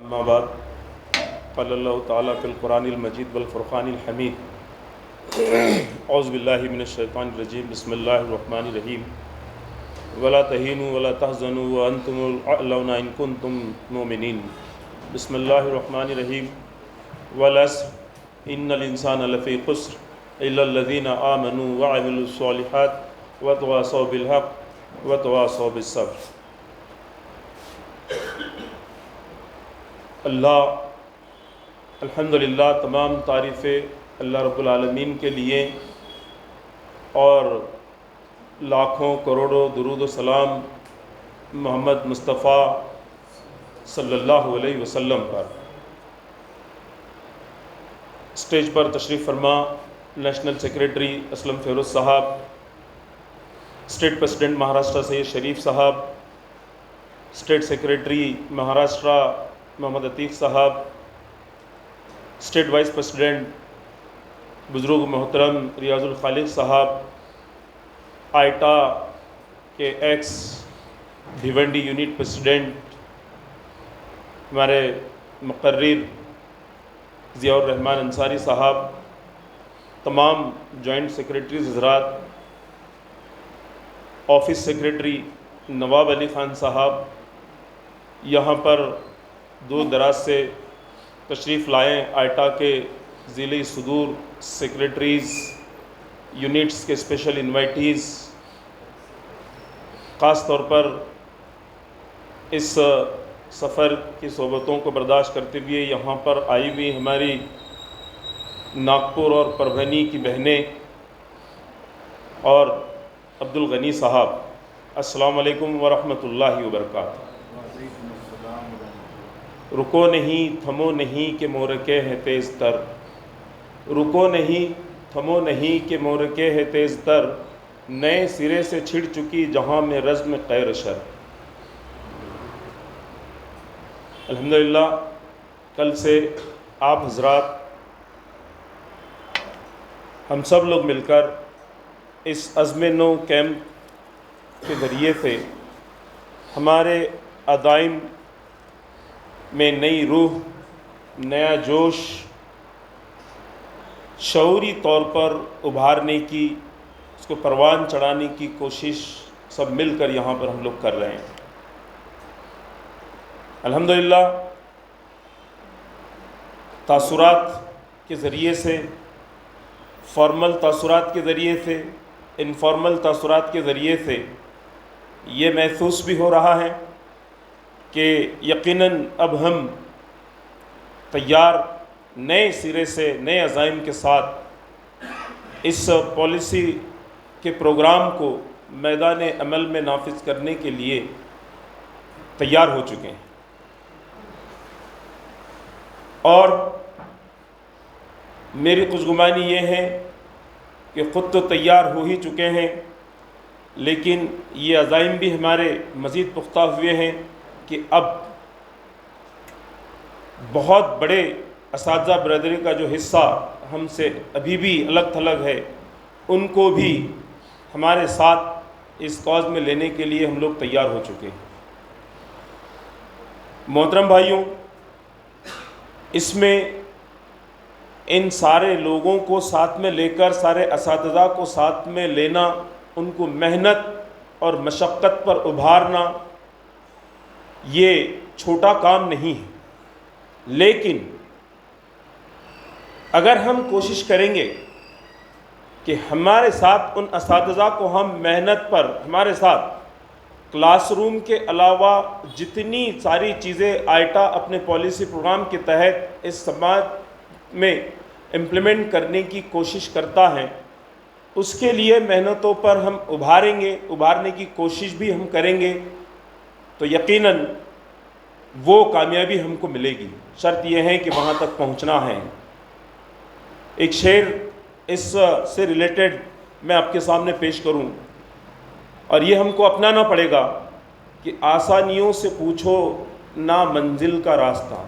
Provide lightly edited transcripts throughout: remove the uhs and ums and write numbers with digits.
اما بعد قال اللہ تعالیٰ فی القرآن المجید والفرقان الحمید اعوذ باللہ من الشیطان الرجیم بسم اللہ الرحمن الرحیم ولا تہینوا ولا تحزنوا وانتم الاعلون ان کنتم مؤمنین بسم اللہ الرحمن الرحیم والعصر ان الانسان لفی خسر الا الذین آمنوا وعملوا الصالحات وتواصوا بالحق وتواصوا بالصبر۔ الحمدللہ تمام تعریفیں اللہ رب العالمین کے لیے اور لاکھوں کروڑوں درود و سلام محمد مصطفیٰ صلی اللہ علیہ وسلم پر۔ اسٹیج پر تشریف فرما نیشنل سیکریٹری اسلم فیروز صاحب، اسٹیٹ پریزیڈنٹ مہاراشٹرا سید شریف صاحب، اسٹیٹ سیکریٹری مہاراشٹرا محمد عتیق صاحب، اسٹیٹ وائس پریزیڈنٹ بزرگ محترم ریاض الخالق صاحب، آئیٹا کے ایکس بھیونڈی یونٹ پریزیڈنٹ ہمارے مقرر ضیاء الرحمن انصاری صاحب، تمام جوائنٹ سیکریٹریز حضرات، آفس سیکریٹری نواب علی خان صاحب، یہاں پر دور دراز سے تشریف لائیں آئیٹا کے ضلعی صدور سیکریٹریز، یونٹس کے اسپیشل انوائٹیز، خاص طور پر اس سفر کی صحبتوں کو برداشت کرتے ہوئے یہاں پر آئی ہوئی ہماری ناگپور اور پربھنی کی بہنیں اور عبدالغنی صاحب، السلام علیکم ورحمۃ اللہ وبرکاتہ۔ رکو نہیں تھمو نہیں کہ مورکے ہے تیز تر، رکو نہیں تھمو نہیں کہ مورکے ہے تیز تر، نئے سرے سے چھڑ چکی جہاں میں رزم غیر شر۔ الحمدللہ کل سے آپ حضرات ہم سب لوگ مل کر اس عزم نو کیمپ کے ذریعے سے ہمارے عزائم میں نئی روح، نیا جوش شعوری طور پر ابھارنے کی، اس کو پروان چڑھانے کی کوشش سب مل کر یہاں پر ہم لوگ کر رہے ہیں۔ الحمدللہ تاثرات کے ذریعے سے، فارمل تاثرات کے ذریعے سے، انفارمل تاثرات کے ذریعے سے یہ محسوس بھی ہو رہا ہے کہ یقیناً اب ہم تیار نئے سرے سے، نئے عزائم کے ساتھ اس پالیسی کے پروگرام کو میدان عمل میں نافذ کرنے کے لیے تیار ہو چکے ہیں، اور میری خوشگمانی یہ ہے کہ خود تو تیار ہو ہی چکے ہیں، لیکن یہ عزائم بھی ہمارے مزید پختہ ہوئے ہیں کہ اب بہت بڑے اساتذہ برادری کا جو حصہ ہم سے ابھی بھی الگ تھلگ ہے، ان کو بھی ہمارے ساتھ اس کاز میں لینے کے لیے ہم لوگ تیار ہو چکے ہیں۔ محترم بھائیوں، اس میں ان سارے لوگوں کو ساتھ میں لے کر، سارے اساتذہ کو ساتھ میں لینا، ان کو محنت اور مشقت پر ابھارنا یہ چھوٹا کام نہیں ہے، لیکن اگر ہم کوشش کریں گے کہ ہمارے ساتھ ان اساتذہ کو ہم محنت پر، ہمارے ساتھ کلاس روم کے علاوہ جتنی ساری چیزیں آئیٹا اپنے پالیسی پروگرام کے تحت اس سماج میں امپلیمنٹ کرنے کی کوشش کرتا ہے، اس کے لیے محنتوں پر ہم ابھاریں گے، ابھارنے کی کوشش بھی ہم کریں گے، تو یقیناً وہ کامیابی ہم کو ملے گی۔ شرط یہ ہے کہ وہاں تک پہنچنا ہے۔ ایک شعر اس سے ریلیٹڈ میں آپ کے سامنے پیش کروں، اور یہ ہم کو اپنانا پڑے گا کہ آسانیوں سے پوچھو نہ منزل کا راستہ،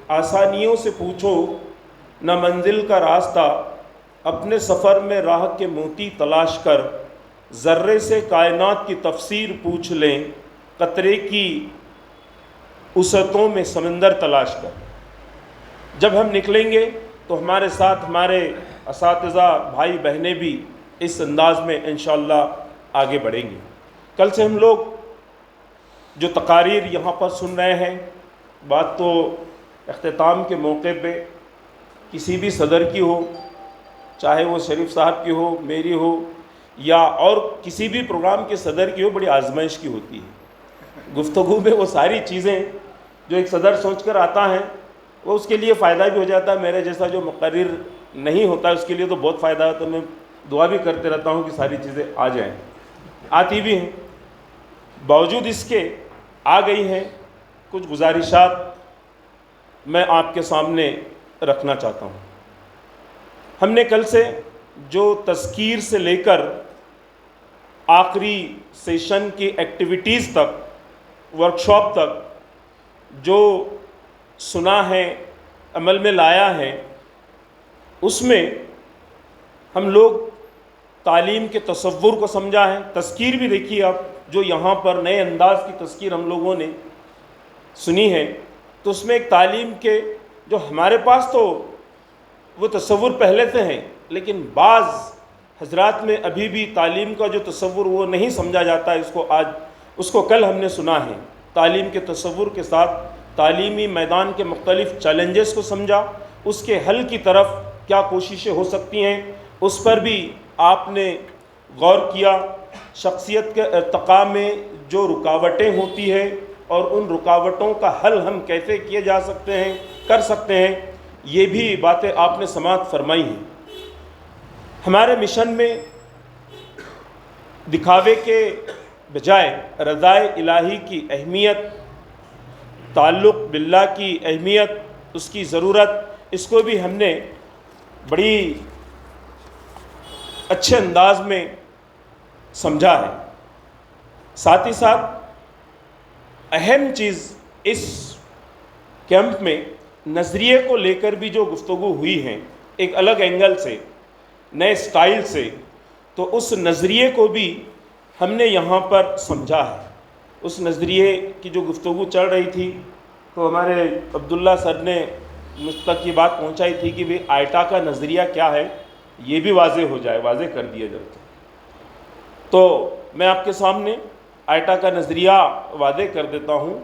آسانیوں سے پوچھو نہ منزل کا راستہ، اپنے سفر میں راہ کے موتی تلاش کر، ذرے سے کائنات کی تفسیر پوچھ لیں، قطرے کی وسعتوں میں سمندر تلاش کر جب ہم نکلیں گے تو ہمارے ساتھ ہمارے اساتذہ بھائی بہنیں بھی اس انداز میں انشاءاللہ آگے بڑھیں گے۔ کل سے ہم لوگ جو تقاریر یہاں پر سن رہے ہیں، بات تو اختتام کے موقع پہ کسی بھی صدر کی ہو، چاہے وہ شریف صاحب کی ہو، میری ہو، یا اور کسی بھی پروگرام کے صدر کی ہو، بڑی آزمائش کی ہوتی ہے۔ گفتگو میں وہ ساری چیزیں جو ایک صدر سوچ کر آتا ہے وہ اس کے لیے فائدہ بھی ہو جاتا ہے، میرے جیسا جو مقرر نہیں ہوتا اس کے لیے تو بہت فائدہ ہے، تو میں دعا بھی کرتے رہتا ہوں کہ ساری چیزیں آ جائیں، آتی بھی ہیں۔ باوجود اس کے آ گئی ہیں، کچھ گزارشات میں آپ کے سامنے رکھنا چاہتا ہوں۔ ہم نے کل سے جو تذکیر سے لے کر آخری سیشن کی ایکٹیویٹیز تک، ورکشاپ تک جو سنا ہے، عمل میں لایا ہے، اس میں ہم لوگ تعلیم کے تصور کو سمجھا ہے۔ تذکیر بھی دیکھیے آپ، جو یہاں پر نئے انداز کی تذکیر ہم لوگوں نے سنی ہے، تو اس میں ایک تعلیم کے جو ہمارے پاس تو وہ تصور پہلے سے ہیں، لیکن بعض حضرات میں ابھی بھی تعلیم کا جو تصور وہ نہیں سمجھا جاتا ہے، اس کو کل ہم نے سنا ہے۔ تعلیم کے تصور کے ساتھ تعلیمی میدان کے مختلف چیلنجز کو سمجھا، اس کے حل کی طرف کیا کوششیں ہو سکتی ہیں اس پر بھی آپ نے غور کیا۔ شخصیت کے ارتقاء میں جو رکاوٹیں ہوتی ہیں اور ان رکاوٹوں کا حل ہم کیسے کیے جا سکتے ہیں، کر سکتے ہیں، یہ بھی باتیں آپ نے سماعت فرمائی ہیں۔ ہمارے مشن میں دکھاوے کے بجائے رضائے الہی کی اہمیت، تعلق باللہ کی اہمیت، اس کی ضرورت، اس کو بھی ہم نے بڑی اچھے انداز میں سمجھا ہے۔ ساتھ ہی ساتھ اہم چیز اس کیمپ میں نظریے کو لے کر بھی جو گفتگو ہوئی ہیں، ایک الگ اینگل سے، نئے سٹائل سے، تو اس نظریے کو بھی ہم نے یہاں پر سمجھا ہے۔ اس نظریے کی جو گفتگو چل رہی تھی تو ہمارے عبداللہ سر نے مجھ تک یہ بات پہنچائی تھی کہ آئٹا کا نظریہ کیا ہے، یہ بھی واضح ہو جائے، واضح کر دیا جائے۔ تو میں آپ کے سامنے آئٹا کا نظریہ واضح کر دیتا ہوں۔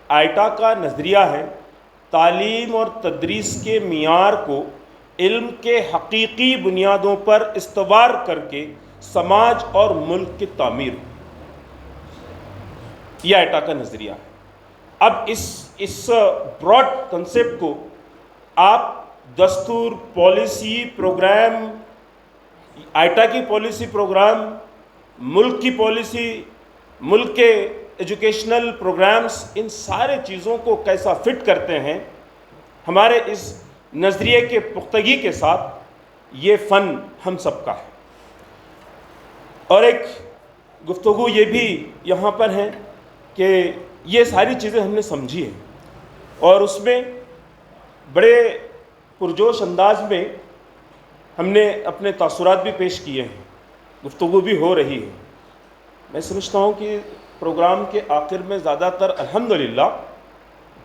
آئٹا کا نظریہ ہے تعلیم اور تدریس کے معیار کو علم کے حقیقی بنیادوں پر استوار کر کے سماج اور ملک کی تعمیر۔ یہ آئٹا کا نظریہ ہے۔ اب اس براڈ کنسیپٹ کو آپ دستور، پالیسی، پروگرام، آئٹا کی پالیسی پروگرام، ملک کی پالیسی، ملک کے ایجوکیشنل پروگرامز، ان سارے چیزوں کو کیسا فٹ کرتے ہیں ہمارے اس نظریے کے پختگی کے ساتھ، یہ فن ہم سب کا ہے۔ اور ایک گفتگو یہ بھی یہاں پر ہے کہ یہ ساری چیزیں ہم نے سمجھی ہیں اور اس میں بڑے پرجوش انداز میں ہم نے اپنے تاثرات بھی پیش کیے ہیں، گفتگو بھی ہو رہی ہے۔ میں سمجھتا ہوں کہ پروگرام کے آخر میں زیادہ تر الحمدللہ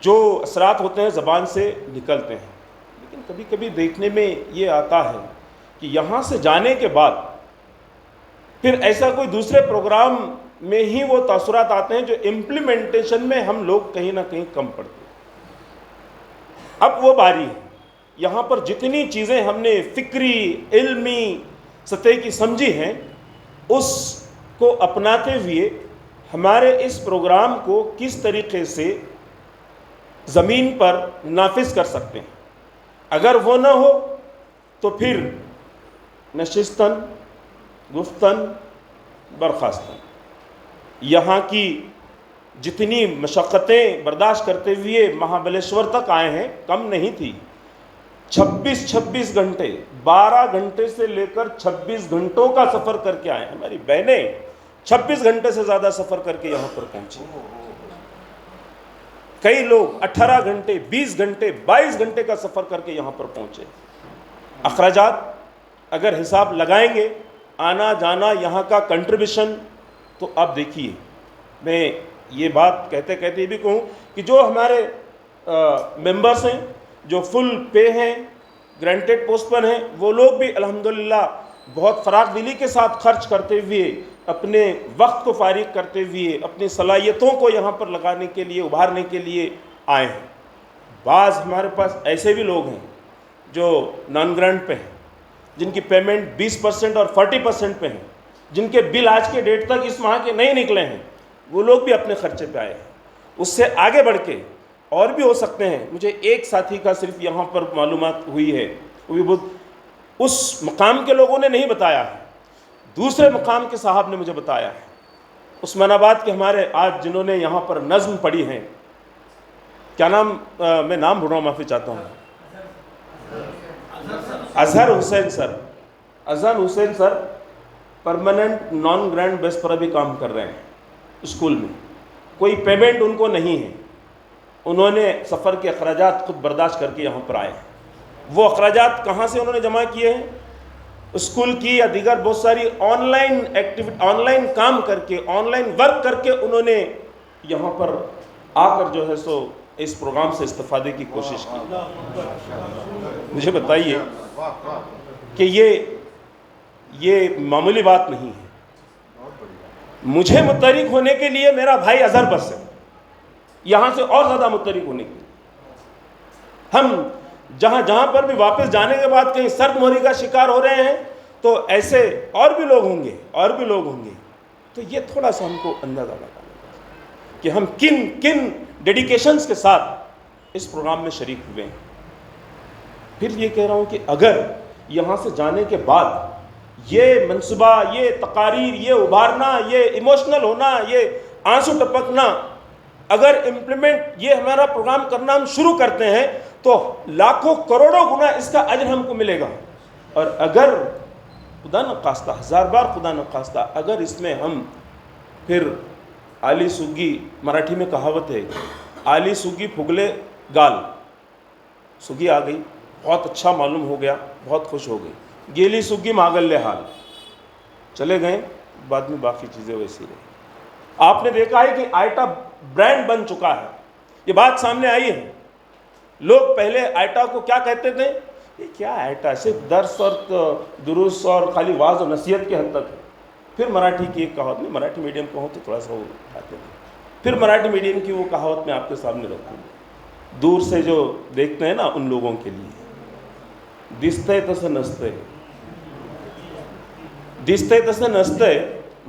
جو اثرات ہوتے ہیں زبان سے نکلتے ہیں، لیکن کبھی کبھی دیکھنے میں یہ آتا ہے کہ یہاں سے جانے کے بعد پھر ایسا کوئی دوسرے پروگرام میں ہی وہ تاثرات آتے ہیں جو امپلیمنٹیشن میں ہم لوگ کہیں نہ کہیں کم پڑتے ہیں۔ اب وہ باری ہے، یہاں پر جتنی چیزیں ہم نے فکری، علمی سطح کی سمجھی ہیں، اس کو اپناتے ہوئے ہمارے اس پروگرام کو کس طریقے سے زمین پر نافذ کر سکتے ہیں۔ اگر وہ نہ ہو تو پھر نشستن، گفتن، برخاستن، یہاں کی جتنی مشقتیں برداشت کرتے ہوئے مہابلیشور تک آئے ہیں کم نہیں تھی۔ 26 گھنٹے، 12 گھنٹے سے لے کر 26 گھنٹوں کا سفر کر کے آئے ہیں۔ ہماری بہنیں 26 گھنٹے سے زیادہ سفر کر کے یہاں پر پہنچی۔ کئی لوگ 18 گھنٹے، 20 گھنٹے، 22 گھنٹے کا سفر کر کے یہاں پر پہنچے۔ اخراجات اگر حساب لگائیں گے، آنا جانا، یہاں کا کنٹریبیوشن، تو آپ دیکھیے، میں یہ بات کہتے کہتے بھی کہوں کہ جو ہمارے ممبرس ہیں جو فل پے ہیں، گرانٹیڈ پوسٹ پر ہیں، وہ لوگ بھی الحمدللہ بہت فراغ دلی کے ساتھ خرچ کرتے ہوئے، اپنے وقت کو فارغ کرتے ہوئے، اپنی صلاحیتوں کو یہاں پر لگانے کے لیے، ابھارنے کے لیے آئے ہیں۔ بعض ہمارے پاس ایسے بھی لوگ ہیں جو نان گرانٹ پہ ہیں، جن کی پیمنٹ 20% اور 40% پہ ہیں، جن کے بل آج کے ڈیٹ تک اس ماہ کے نہیں نکلے ہیں، وہ لوگ بھی اپنے خرچے پہ آئے ہیں۔ اس سے آگے بڑھ کے اور بھی ہو سکتے ہیں۔ مجھے ایک ساتھی کا صرف یہاں پر معلومات ہوئی ہے، وہ بھی بہت اس مقام کے لوگوں نے نہیں بتایا ہے، دوسرے مقام کے صاحب نے مجھے بتایا ہے۔ عثمان آباد کے ہمارے آج جنہوں نے یہاں پر نظم پڑھی ہیں، کیا نام، میں نام بھول رہا ہوں، معافی چاہتا ہوں، اظہر حسین سر، اظہر حسین سر پرماننٹ نان گرانٹ بیس پر ابھی کام کر رہے ہیں اسکول میں، کوئی پیمنٹ ان کو نہیں ہے، انہوں نے سفر کے اخراجات خود برداشت کر کے یہاں پر آئے ہیں۔ وہ اخراجات کہاں سے انہوں نے جمع کیے ہیں؟ اسکول کی یا دیگر بہت ساری online activity, online کام کر کے، آن لائن ورک کر کے انہوں نے یہاں پر آ کر جو ہے سو اس پروگرام سے استفادے کی کوشش کی۔ مجھے بتائیے کہ یہ معمولی بات نہیں ہے۔ مجھے متحرک ہونے کے لیے میرا بھائی اظہر بس ہے، یہاں سے اور زیادہ متحرک ہونے کے لیے ہم جہاں پر بھی واپس جانے کے بعد کہیں سرد مہری کا شکار ہو رہے ہیں، تو ایسے اور بھی لوگ ہوں گے، تو یہ تھوڑا سا ہم کو اندازہ لگا کہ ہم کن ڈیڈیکیشنز کے ساتھ اس پروگرام میں شریک ہوئے ہیں۔ پھر یہ کہہ رہا ہوں کہ اگر یہاں سے جانے کے بعد یہ منصوبہ، یہ تقاریر، یہ ابھارنا، یہ ایموشنل ہونا، یہ آنسو ٹپکنا، اگر امپلیمنٹ یہ ہمارا پروگرام کرنا ہم شروع کرتے ہیں تو لاکھوں کروڑوں گنا اس کا اجر ہم کو ملے گا۔ اور اگر خدا نخواستہ، ہزار بار خدا نخواستہ، اگر اس میں ہم پھر آلی سوگی، مراٹھی میں کہاوت ہے، آلی سوگی پھگلے گال، سوگی آ گئی، بہت اچھا معلوم ہو گیا، بہت خوش ہو گئی، گیلی سوگی ماگل حال، چلے گئے، بعد میں باقی چیزیں ویسی رہی۔ آپ نے دیکھا ہے کہ آئٹا برانڈ بن چکا ہے، یہ بات سامنے آئی ہے۔ لوگ پہلے آئٹا کو کیا کہتے تھے؟ یہ کیا آئٹا، صرف درس اور دروس اور خالی واعظ و نصیحت کے حد تک ہے۔ پھر مراٹھی کی ایک کہاوت، میں مراٹھی میڈیم کا ہوں تو تھوڑا سا وہ آتے تھے، پھر مراٹھی میڈیم کی وہ کہاوت میں آپ کے سامنے رکھوں گا، دور سے جو دیکھتے ہیں نا ان لوگوں کے لیے، دستے تس نستے، دستے تس نستے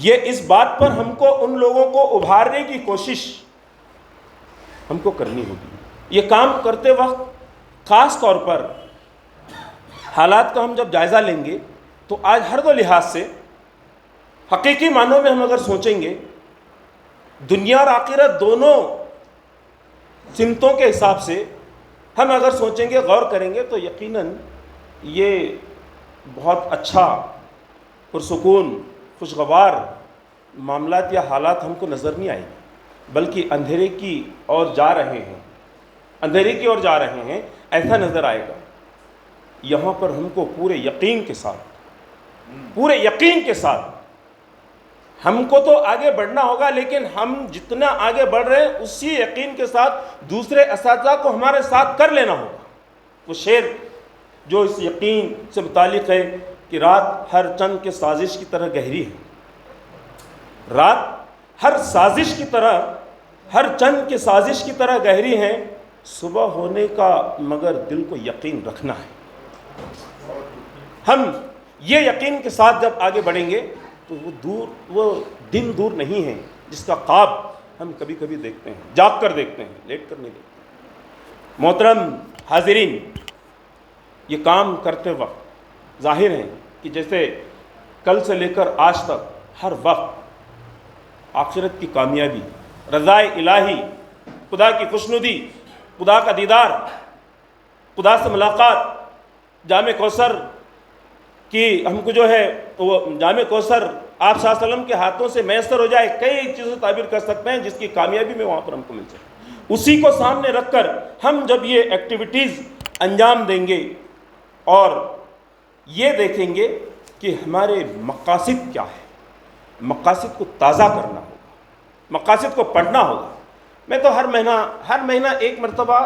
یہ اس بات پر ہم کو ان لوگوں کو ابھارنے کی کوشش ہم کو کرنی ہوگی۔ یہ کام کرتے وقت خاص طور پر حالات کا ہم جب جائزہ لیں گے تو آج ہر دو لحاظ سے حقیقی معنوں میں ہم اگر سوچیں گے، دنیا اور آخرت دونوں سمتوں کے حساب سے ہم اگر سوچیں گے، غور کریں گے، تو یقیناً یہ بہت اچھا پرسکون خوشگوار معاملات یا حالات ہم کو نظر نہیں آئیں گے، بلکہ اندھیرے کی اور جا رہے ہیں، اندھیرے کی اور جا رہے ہیں، ایسا نظر آئے گا۔ یہاں پر ہم کو پورے یقین کے ساتھ ہم کو تو آگے بڑھنا ہوگا، لیکن ہم جتنا آگے بڑھ رہے ہیں اسی یقین کے ساتھ دوسرے اساتذہ کو ہمارے ساتھ کر لینا ہوگا۔ وہ شعر جو اس یقین سے متعلق ہے کہ رات ہر چند کے سازش کی طرح گہری ہے، رات ہر سازش کی طرح، ہر چند کے سازش کی طرح گہری ہے، صبح ہونے کا مگر دل کو یقین رکھنا ہے۔ ہم یہ یقین کے ساتھ جب آگے بڑھیں گے تو وہ دن دور نہیں ہے جس کا خواب ہم کبھی کبھی دیکھتے ہیں، جاگ کر دیکھتے ہیں، لیٹ کر نہیں دیکھتے۔ محترم حاضرین، یہ کام کرتے وقت ظاہر ہے کہ جیسے کل سے لے کر آج تک ہر وقت آخرت کی کامیابی، رضائے الہی، خدا کی خوشنودی، خدا کا دیدار، خدا سے ملاقات، جامع کوثر کی ہم کو جو ہے وہ جامع کوثر آپ صلی اللہ علیہ وسلم کے ہاتھوں سے میسر ہو جائے، کئی چیزیں تعبیر کر سکتے ہیں جس کی کامیابی میں وہاں پر ہم کو مل جائے۔ اسی کو سامنے رکھ کر ہم جب یہ ایکٹیویٹیز انجام دیں گے اور یہ دیکھیں گے کہ ہمارے مقاصد کیا ہے. مقاصد کو تازہ کرنا ہوگا, مقاصد کو پڑھنا ہوگا. میں تو ہر مہینہ ایک مرتبہ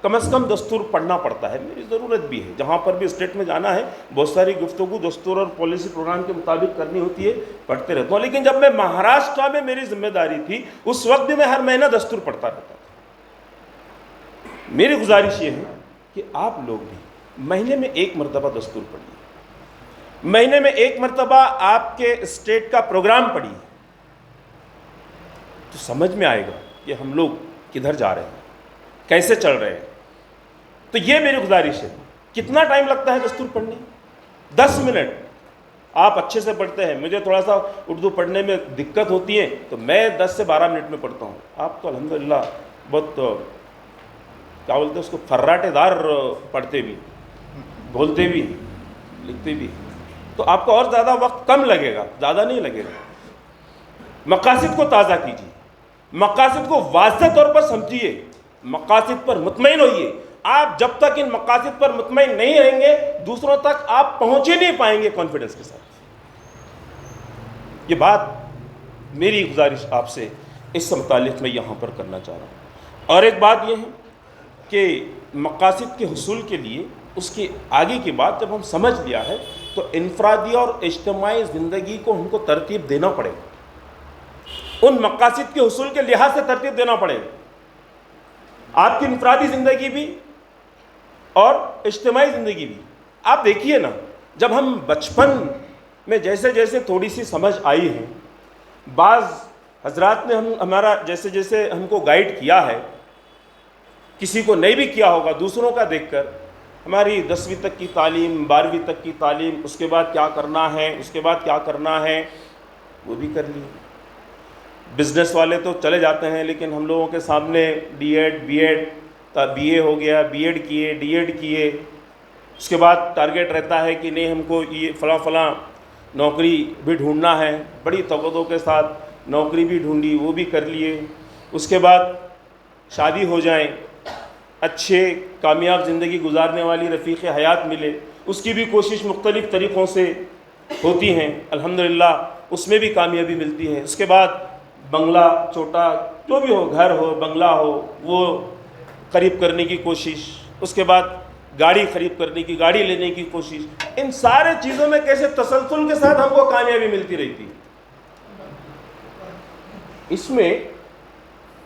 کم از کم دستور پڑھنا پڑتا ہے, میری ضرورت بھی ہے. جہاں پر بھی اسٹیٹ میں جانا ہے بہت ساری گفتگو دستور اور پالیسی پروگرام کے مطابق کرنی ہوتی ہے, پڑھتے رہتا ہوں. لیکن جب میں مہاراشٹر میں میری ذمہ داری تھی اس وقت بھی میں ہر مہینہ دستور پڑھتا رہتا تھا. میری گزارش یہ ہے کہ آپ لوگ بھی مہینے میں ایک مرتبہ دستور پڑھیے, مہینے میں ایک مرتبہ آپ کے اسٹیٹ کا پروگرام پڑھیے, تو سمجھ میں آئے گا کہ ہم لوگ کدھر جا رہے ہیں, کیسے چل رہے ہیں. تو یہ میری گزارش ہے. کتنا ٹائم لگتا ہے دستور پڑھنے؟ 10 منٹ. آپ اچھے سے پڑھتے ہیں, مجھے تھوڑا سا اردو پڑھنے میں دقت ہوتی ہے تو میں 10 سے 12 منٹ میں پڑھتا ہوں. آپ تو الحمدللہ بہت کیا بولتے ہیں اس کو, فراٹے دار پڑھتے بھی, بولتے بھی, لکھتے بھی, تو آپ کو اور زیادہ وقت کم لگے گا, زیادہ نہیں لگے گا. مقاصد کو تازہ کیجیے, مقاصد کو واضح طور پر سمجھیے, مقاصد پر مطمئن ہوئیے. آپ جب تک ان مقاصد پر مطمئن نہیں رہیں گے دوسروں تک آپ پہنچ ہی نہیں پائیں گے کانفیڈنس کے ساتھ. یہ بات میری گزارش آپ سے اس سے متعلق میں یہاں پر کرنا چاہ رہا ہوں. اور ایک بات یہ ہے کہ مقاصد کے حصول کے لیے اس کی آگے کی بات جب ہم سمجھ لیا ہے تو انفرادی اور اجتماعی زندگی کو ہم کو ترتیب دینا پڑے گا. ان مقاصد کے حصول کے لحاظ سے ترتیب دینا پڑے گا. آپ کی انفرادی زندگی بھی اور اجتماعی زندگی بھی. آپ دیکھیے نا, جب ہم بچپن میں جیسے جیسے تھوڑی سی سمجھ آئی ہے, بعض حضرات نے ہمارا جیسے جیسے ہم کو گائیڈ کیا ہے, کسی کو نہیں بھی کیا ہوگا دوسروں کا دیکھ کر, ہماری 10ویں تک کی تعلیم, 12ویں تک کی تعلیم, اس کے بعد کیا کرنا ہے, اس کے بعد کیا کرنا ہے, وہ بھی کر لی. بزنس والے تو چلے جاتے ہیں, لیکن ہم لوگوں کے سامنے D Ed, B Ed, B A ہو گیا, بی ایڈ کیے, ڈی ایڈ کیے, اس کے بعد ٹارگیٹ رہتا ہے کہ نہیں ہم کو یہ فلاں نوکری بھی ڈھونڈنا ہے. بڑی توقع کے ساتھ نوکری بھی ڈھونڈی, وہ بھی کر لیے. اس کے بعد شادی ہو جائیں, اچھے کامیاب زندگی گزارنے والی رفیق حیات ملے, اس کی بھی کوشش مختلف طریقوں سے ہوتی ہیں, الحمدللہ اس میں بھی کامیابی ملتی ہے. اس کے بعد بنگلہ چھوٹا جو بھی ہو, گھر ہو, بنگلہ ہو, وہ قریب کرنے کی کوشش. اس کے بعد گاڑی خرید کرنے کی, گاڑی لینے کی کوشش. ان سارے چیزوں میں کیسے تسلسل کے ساتھ ہم کو کامیابی ملتی رہتی. اس میں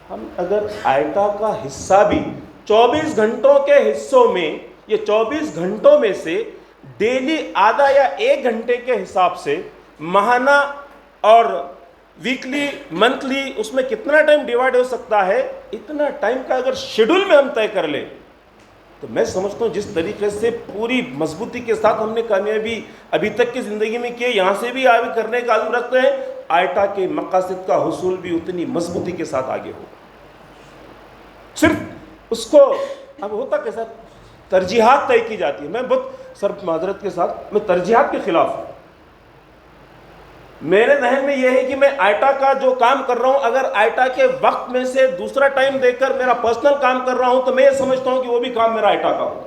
ہم اگر آئٹا کا حصہ بھی 24 گھنٹوں کے حصوں میں, یہ 24 گھنٹوں میں سے ڈیلی آدھا یا 1 گھنٹے کے حساب سے ماہانہ اور ویکلی, منتھلی, اس میں کتنا ٹائم ڈیوائڈ ہو سکتا ہے, اتنا ٹائم کا اگر شیڈول میں ہم طے کر لیں تو میں سمجھتا ہوں جس طریقے سے پوری مضبوطی کے ساتھ ہم نے کامیابی ابھی تک کی زندگی میں کی, یہاں سے بھی آگے کرنے کا عزم رکھتے ہیں, آئٹا کے مقاصد کا حصول بھی اتنی مضبوطی کے ساتھ آگے ہو. صرف اس کو اب ہوتا کیسا, ترجیحات طے کی جاتی ہے. میں بہت سر معذرت کے ساتھ میں ترجیحات کے خلاف ہوں. میرے ذہن میں یہ ہے کہ میں آئٹا کا جو کام کر رہا ہوں, اگر آئٹا کے وقت میں سے دوسرا ٹائم دے کر میرا پرسنل کام کر رہا ہوں تو میں یہ سمجھتا ہوں کہ وہ بھی کام میرا آئٹا کا ہوگا.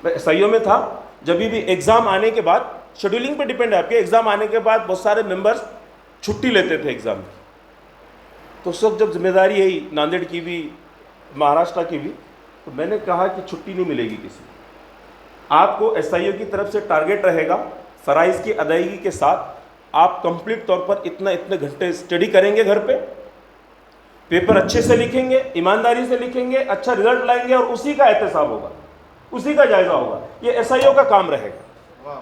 میں ایس آئی او میں تھا, جب بھی ایگزام آنے کے بعد, شیڈولنگ پہ ڈیپینڈ ہے آپ کے, ایگزام آنے کے بعد بہت سارے ممبرز چھٹی لیتے تھے ایگزام کی. تو اس وقت جب ذمہ داری ہے ناندیڑ کی بھی, مہاراشٹر کی بھی, تو میں نے کہا کہ چھٹی نہیں ملے گی کسی. آپ کو ایس آئی او کی طرف سے ٹارگیٹ رہے گا, فرائض کی ادائیگی کے ساتھ آپ کمپلیٹ طور پر اتنے گھنٹے اسٹڈی کریں گے, گھر پہ پیپر اچھے سے لکھیں گے, ایمانداری سے لکھیں گے, اچھا رزلٹ لائیں گے, اور اسی کا احتساب ہوگا, اسی کا جائزہ ہوگا. یہ ایس آئی او کا کام رہے گا.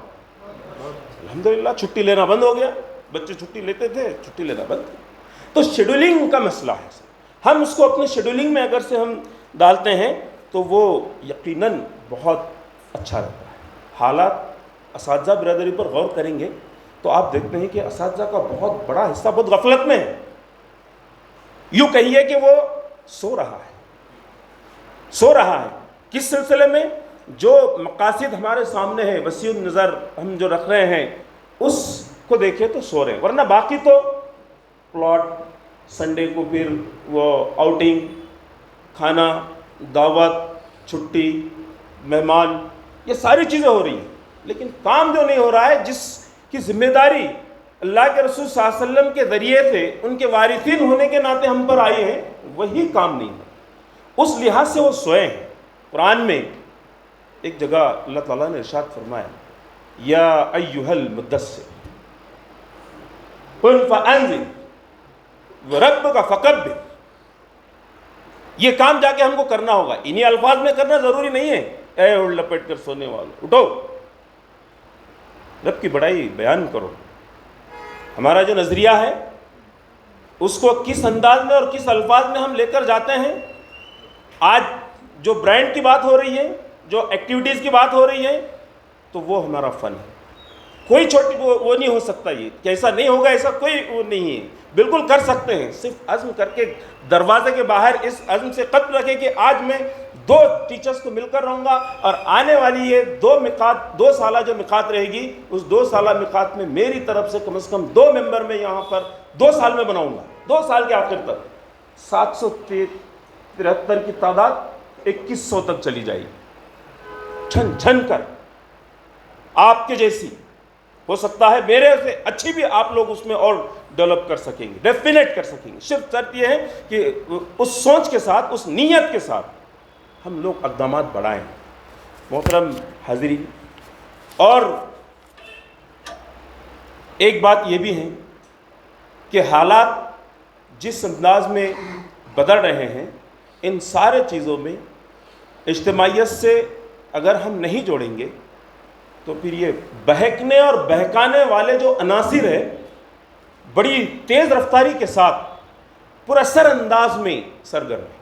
الحمدللہ چھٹی لینا بند ہو گیا, بچے چھٹی لیتے تھے, چھٹی لینا بند. تو شیڈولنگ کا مسئلہ ہے. ہم اس کو اپنے شیڈولنگ میں اگر سے ہم ڈالتے ہیں تو وہ یقیناً بہت اچھا رہتا ہے. حالات اساتذہ برادری پر غور کریں گے تو آپ دیکھتے ہیں کہ اساتذہ کا بہت بڑا حصہ بہت غفلت میں ہے. یوں کہیے کہ وہ سو رہا ہے. کس سلسلے میں؟ جو مقاصد ہمارے سامنے ہے, وسیع النظر ہم جو رکھ رہے ہیں, اس کو دیکھیں تو سو رہے ہیں. ورنہ باقی تو پلاٹ, سنڈے کو پھر وہ آؤٹنگ, کھانا, دعوت, چھٹی, مہمان, یہ ساری چیزیں ہو رہی ہیں، لیکن کام جو نہیں ہو رہا ہے، جس کی ذمہ داری اللہ کے رسول صلی اللہ علیہ وسلم کے ذریعے سے ان کے وارثین ہونے کے ناطے ہم پر آئے ہیں، وہی کام نہیں ہے، اس لحاظ سے وہ سوئے ہیں۔ قرآن میں ایک جگہ اللہ تعالیٰ نے ارشاد فرمایا، یا ایھا المدثر قم فانذر وربک فکبر، یہ کام جا کے ہم کو کرنا ہوگا، انہی الفاظ میں کرنا ضروری نہیں ہے، اے اوڑھ لپیٹ کر سونے والو اٹھو، رب کی بڑائی بیان کرو۔ ہمارا جو نظریہ ہے اس کو کس انداز میں اور کس الفاظ میں ہم لے کر جاتے ہیں، آج جو برانڈ کی بات ہو رہی ہے، جو ایکٹیویٹیز کی بات ہو رہی ہے، تو وہ ہمارا فن ہے، کوئی چھوٹی وہ نہیں ہو سکتا، یہ کہ ایسا نہیں ہوگا، ایسا کوئی وہ نہیں ہے، بالکل کر سکتے ہیں، صرف عزم کر کے دروازے کے باہر اس عزم سے قدم رکھے کہ آج میں 2 ٹیچرز کو مل کر رہوں گا، اور آنے والی یہ 2 سالہ جو میقات رہے گی، اس 2 سالہ میقات میں میری طرف سے کم 2 ممبر میں یہاں پر 2 سال میں بناؤں گا، 2 سال کے آخر تک 773 کی تعداد 2100 تک چلی جائے گی، چھن چھن کر آپ کے جیسی، ہو سکتا ہے میرے سے اچھی بھی آپ لوگ اس میں اور ڈیولپ کر سکیں گے، ڈیفینیٹ کر سکیں گے، صرف شرط یہ ہے کہ اس سوچ کے ساتھ، اس نیت کے ساتھ ہم لوگ اقدامات بڑھائیں۔ محترم حاضرین، اور ایک بات یہ بھی ہے کہ حالات جس انداز میں بدل رہے ہیں، ان سارے چیزوں میں اجتماعیت سے اگر ہم نہیں جوڑیں گے تو پھر یہ بہکنے اور بہکانے والے جو عناصر ہیں، بڑی تیز رفتاری کے ساتھ پراثر انداز میں سرگرم ہیں۔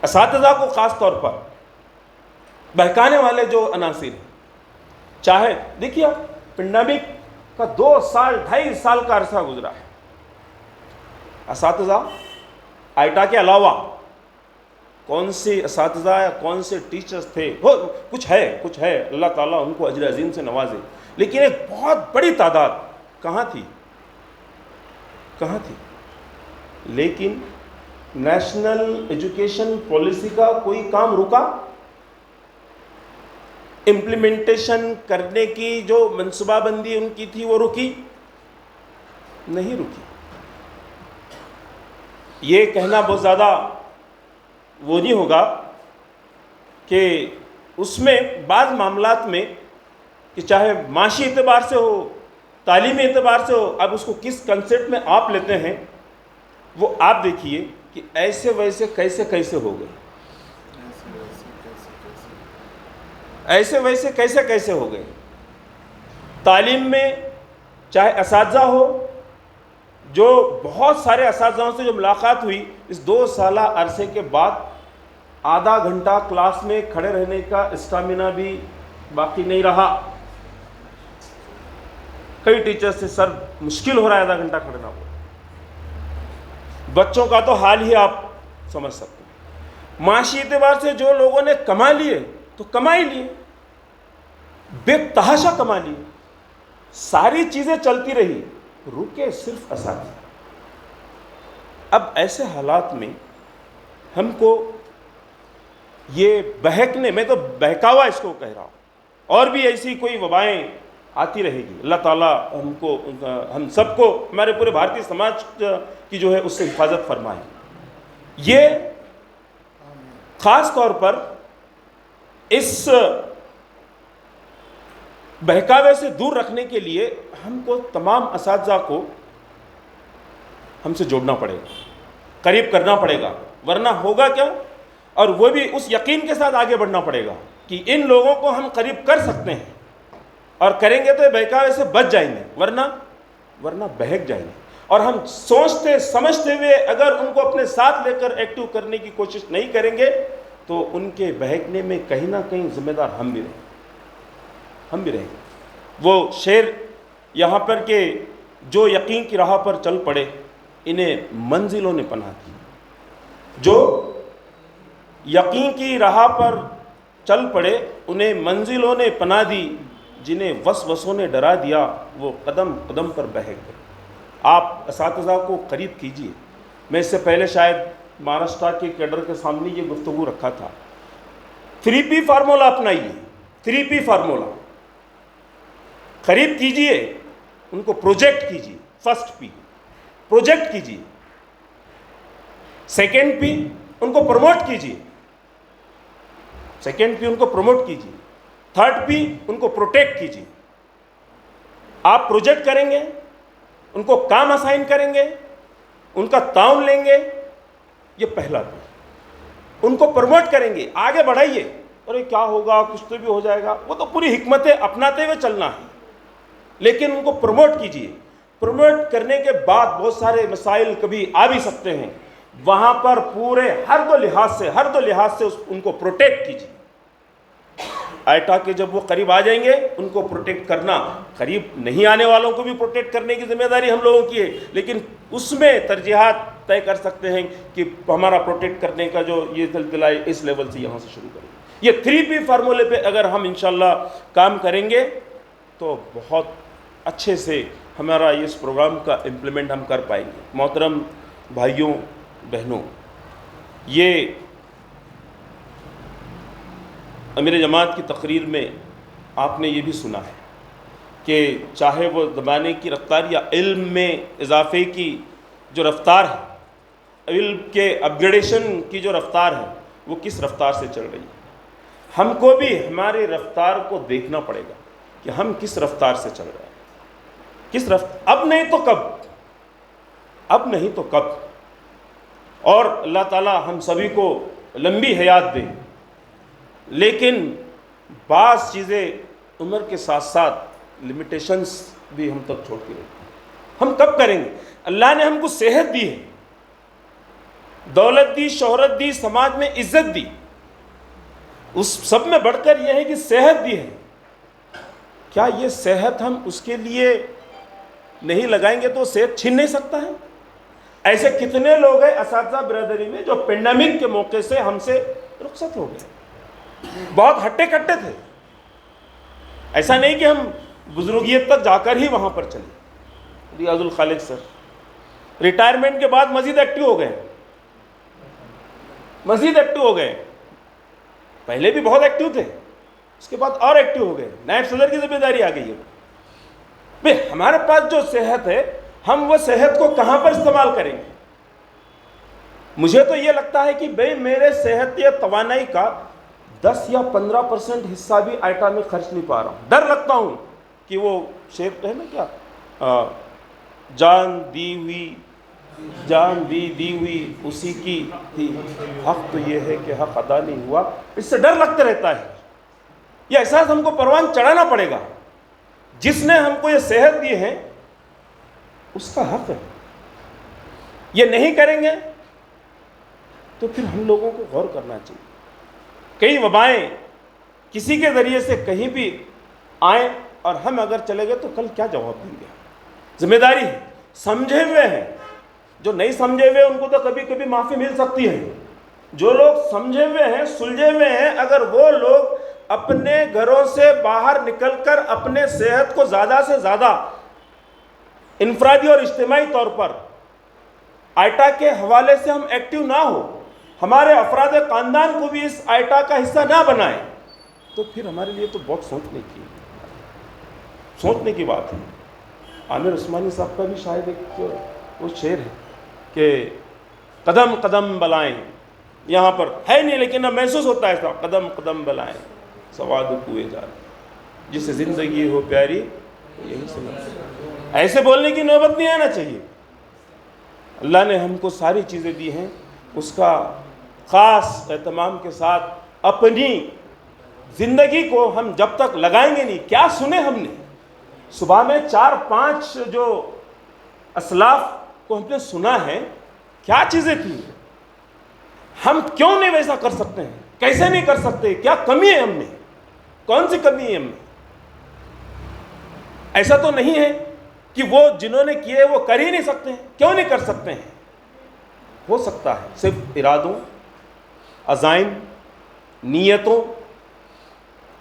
اساتذہ کو خاص طور پر بہکانے والے جو عناصر ہیں، چاہے دیکھیے آپ پینڈیمک کا 2 سال 2.5 سال کا عرصہ گزرا ہے، اساتذہ آئٹا کے علاوہ کون سے اساتذہ یا کون سے ٹیچرز تھے، وہ کچھ ہے، اللہ تعالیٰ ان کو اجر عظیم سے نوازے، لیکن ایک بہت بڑی تعداد کہاں تھی؟ لیکن نیشنل ایجوکیشن پالیسی کا کوئی کام رکا؟ امپلیمنٹیشن کرنے کی جو منصوبہ بندی ان کی تھی وہ رکی؟ نہیں رکی۔ یہ کہنا بہت زیادہ وہ نہیں ہوگا کہ اس میں بعض معاملات میں، کہ چاہے معاشی اعتبار سے ہو، تعلیمی اعتبار سے ہو، اب اس کو کس کنسیپٹ میں آپ لیتے ہیں، وہ آپ دیکھیے کہ ایسے ویسے کیسے ہو گئے، ایسے ویسے کیسے ہو گئے۔ تعلیم میں چاہے اساتذہ ہو، جو بہت سارے اساتذہوں سے جو ملاقات ہوئی، اس 2 سالہ عرصے کے بعد آدھا گھنٹہ کلاس میں کھڑے رہنے کا اسٹامینا بھی باقی نہیں رہا۔ کئی ٹیچر سے سر مشکل ہو رہا ہے آدھا گھنٹہ کھڑے رہنا۔ بچوں کا تو حال ہی آپ سمجھ سکتے ہیں۔ معاشی اعتبار سے جو لوگوں نے کما لیے تو کما ہی لیے، بے تحاشا کما لیے، ساری چیزیں چلتی رہی، رکے صرف اساتذہ۔ اب ایسے حالات میں ہم کو یہ بہکنے، میں تو بہکاوا اس کو کہہ رہا ہوں، اور بھی ایسی کوئی وبائیں آتی رہے گی، اللہ تعالیٰ ہم سب کو، ہمارے پورے بھارتی سماج کی جو ہے اس سے حفاظت فرمائے۔ یہ خاص طور پر اس بہکاوے سے دور رکھنے کے لیے ہم کو تمام اساتذہ کو ہم سے جوڑنا پڑے گا، قریب کرنا پڑے گا، ورنہ ہوگا کیا؟ اور وہ بھی اس یقین کے ساتھ آگے بڑھنا پڑے گا کہ ان لوگوں کو ہم قریب کر سکتے ہیں، اور کریں گے تو بہکاوے سے بچ جائیں گے، ورنہ بہک جائیں گے۔ اور ہم سوچتے سمجھتے ہوئے اگر ان کو اپنے ساتھ لے کر ایکٹیو کرنے کی کوشش نہیں کریں گے تو ان کے بہکنے میں کہیں نہ کہیں ذمہ دار ہم بھی رہیں گے۔ وہ شعر یہاں پر کہ جو یقین کی راہ پر چل پڑے انہیں منزلوں نے پناہ دی، جو یقین کی راہ پر چل پڑے انہیں منزلوں نے پناہ دی، جنہیں وسوسوں نے ڈرا دیا وہ قدم قدم پر بہک گئے۔ آپ اساتذہ کو قریب کیجیے۔ میں اس سے پہلے شاید مہاراشٹر کے کیڈر کے سامنے یہ گفتگو رکھا تھا 3P فارمولا اپنائیے. 3P formula. خرید کیجئے, ان کو پروجیکٹ کیجئے. فرسٹ P پروجیکٹ کیجئے. سیکنڈ P ان کو پروموٹ کیجئے. سیکنڈ P ان کو پروموٹ کیجئے. تھرڈ P ان کو پروٹیکٹ کیجئے. آپ پروجیکٹ کریں گے, ان کو کام اسائن کریں گے, ان کا تعاون لیں گے, یہ پہلا P. ان کو پروموٹ کریں گے, آگے بڑھائیے. ارے کیا ہوگا, کچھ تو بھی ہو جائے گا, وہ تو پوری حکمتیں اپناتے ہوئے چلنا ہے, لیکن ان کو پروموٹ کیجئے. پروموٹ کرنے کے بعد بہت سارے مسائل کبھی آ بھی سکتے ہیں, وہاں پر پورے ہر دو لحاظ سے ان کو پروٹیکٹ کیجئے. آئٹا کے جب وہ قریب آ جائیں گے ان کو پروٹیکٹ کرنا, قریب نہیں آنے والوں کو بھی پروٹیکٹ کرنے کی ذمہ داری ہم لوگوں کی ہے, لیکن اس میں ترجیحات طے کر سکتے ہیں کہ ہمارا پروٹیکٹ کرنے کا جو یہ سلسلہ ہے اس لیول سے یہاں سے شروع کریں. یہ 3P فارمولے پہ اگر ہم انشاءاللہ کام کریں گے تو بہت اچھے سے ہمارا اس پروگرام کا امپلیمنٹ ہم کر پائیں گے. محترم بھائیوں بہنوں, یہ امیر جماعت کی تقریر میں آپ نے یہ بھی سنا ہے کہ چاہے وہ زمانے کی رفتار یا علم میں اضافے کی جو رفتار ہے, علم کے اپگریڈیشن کی جو رفتار ہے, وہ کس رفتار سے چل رہی ہے. ہم کو بھی ہماری رفتار کو دیکھنا پڑے گا کہ ہم کس رفتار سے چل رہے ہیں, کس رفتار, اب نہیں تو کب. اور اللہ تعالی ہم سبھی کو لمبی حیات دے, لیکن بعض چیزیں عمر کے ساتھ ساتھ لمیٹیشنز بھی ہم تک چھوڑ کے رہتے ہیں. ہم کب کریں گے؟ اللہ نے ہم کو صحت دی ہے, دولت دی, شہرت دی, سماج میں عزت دی, اس سب میں بڑھ کر یہ ہے کہ صحت دی ہے. کیا یہ صحت ہم اس کے لیے نہیں لگائیں گے تو صحت چھین نہیں سکتا ہے؟ ایسے کتنے لوگ ہیں اساتذہ برادری میں جو پینڈیمک کے موقع سے ہم سے رخصت ہو گئے, بہت ہٹے کٹے تھے. ایسا نہیں کہ ہم بزرگیت تک جا کر ہی وہاں پر چلے. ریاض الخالق سر ریٹائرمنٹ کے بعد مزید ایکٹیو ہو گئے. پہلے بھی بہت ایکٹیو تھے, اس کے بعد اور ایکٹیو ہو گئے, نائب صدر کی ذمہ داری آ گئی ہے. بھئی ہمارے پاس جو صحت ہے, ہم وہ صحت کو کہاں پر استعمال کریں گے؟ مجھے تو یہ لگتا ہے کہ بھئی میرے صحت یا توانائی کا 10 یا 15% حصہ بھی آئٹا میں خرچ نہیں پا رہا ہوں. ڈر لگتا ہوں کہ وہ شعر ہے نا کیا, جان دی ہوئی اسی کی تھی, حق تو یہ ہے کہ حق ادا نہیں ہوا. اس سے ڈر لگتا رہتا ہے. یہ احساس ہم کو پروان چڑھانا پڑے گا. جس نے ہم کو یہ صحت دی ہے اس کا حق ہے. یہ نہیں کریں گے تو پھر ہم لوگوں کو غور کرنا چاہیے. کئی وبائیں کسی کے ذریعے سے کہیں بھی آئیں اور ہم اگر چلے گئے تو کل کیا جواب دیں گے؟ ذمہ داری ہے. سمجھے ہوئے ہیں, جو نہیں سمجھے ہوئے ان کو تو کبھی کبھی معافی مل سکتی ہے. جو لوگ سمجھے ہوئے ہیں, سلجھے ہوئے ہیں, اگر وہ لوگ اپنے گھروں سے باہر نکل کر اپنے صحت کو زیادہ سے زیادہ انفرادی اور اجتماعی طور پر آئٹا کے حوالے سے ہم ایکٹیو نہ ہو, ہمارے افراد خاندان کو بھی اس آئٹا کا حصہ نہ بنائیں, تو پھر ہمارے لیے تو بہت سوچنے کی بات ہے. عامر عثمانی صاحب کا بھی شاید ایک وہ شعر ہے کہ قدم قدم بلائیں, یہاں پر ہے نہیں لیکن اب محسوس ہوتا ہے ایسا, قدم قدم بلائیں سواد کوئے جان, جسے زندگی ہو پیاری یہی سنا. ایسے بولنے کی نوبت نہیں آنا چاہیے. اللہ نے ہم کو ساری چیزیں دی ہیں, اس کا خاص اہتمام کے ساتھ اپنی زندگی کو ہم جب تک لگائیں گے نہیں. کیا سنے ہم نے صبح میں 4-5 جو اسلاف کو ہم نے سنا ہے, کیا چیزیں تھیں, ہم کیوں نہیں ویسا کر سکتے ہیں, کیسے نہیں کر سکتے, کیا کمی ہے ہم میں, کون سی کمی ہے ہم میں؟ ایسا تو نہیں ہے کہ وہ جنہوں نے کیے وہ کر ہی نہیں سکتے ہیں. کیوں نہیں کر سکتے ہیں؟ ہو سکتا ہے. صرف ارادوں, عزائم, نیتوں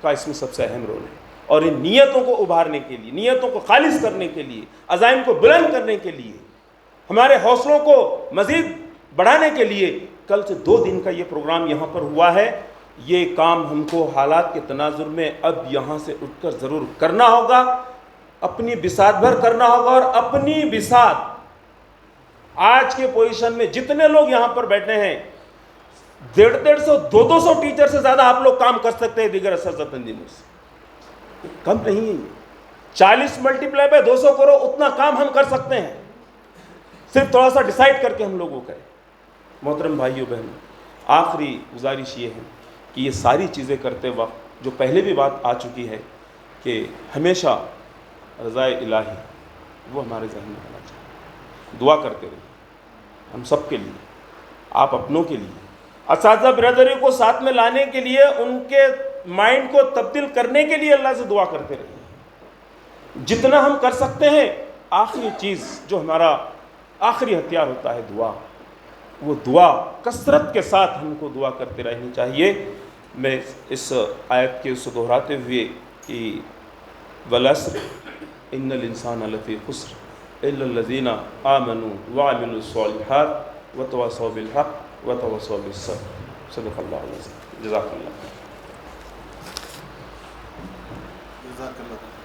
کا اس میں سب سے اہم رول ہے. اور ان نیتوں کو ابھارنے کے لیے, نیتوں کو خالص کرنے کے لیے, عزائم کو بلند کرنے کے لیے, ہمارے حوصلوں کو مزید بڑھانے کے لیے کل سے 2 دن کا یہ پروگرام یہاں پر ہوا ہے. یہ کام ہم کو حالات کے تناظر میں اب یہاں سے اٹھ کر ضرور کرنا ہوگا، اپنی بساط بھر کرنا ہوگا، اور اپنی بساط آج کے پوزیشن میں جتنے لوگ یہاں پر بیٹھے ہیں 150 200 ٹیچر سے زیادہ آپ لوگ کام کر سکتے ہیں دیگر اساتذہ تنظیموں سے، کم نہیں ہے یہ 40 ملٹیپلائی بائی 200 کرو، اتنا کام ہم کر سکتے ہیں، صرف تھوڑا سا ڈیسائیڈ کر کے ہم لوگ وہ کریں۔ محترم بھائیو بہنوں، آخری گزارش یہ ہے کہ یہ ساری چیزیں کرتے وقت جو پہلے بھی بات آ چکی ہے کہ ہمیشہ رضا الہی وہ ہمارے ذہن میں ہونا چاہیے، دعا کرتے رہیے ہم سب کے لیے، آپ اپنوں کے لیے، اساتذہ برادری کو ساتھ میں لانے کے لیے، ان کے مائنڈ کو تبدیل کرنے کے لیے اللہ سے دعا کرتے رہیے، جتنا ہم کر سکتے ہیں۔ آخری چیز جو ہمارا آخری ہتھیار ہوتا ہے دعا، وہ دعا کثرت کے ساتھ ہم کو دعا کرتے رہنی چاہیے۔ میں اس آیت کے اس کو دہراتے ہوئے کہ والعصر ان الانسان لفی خسر الا الذین آمنوا وعملوا الصالحات وتواصوا بالحق وتواصوا بالصبر۔ صدق اللہ علیہ وسلم۔ جزاک اللہ۔ جزاک اللہ۔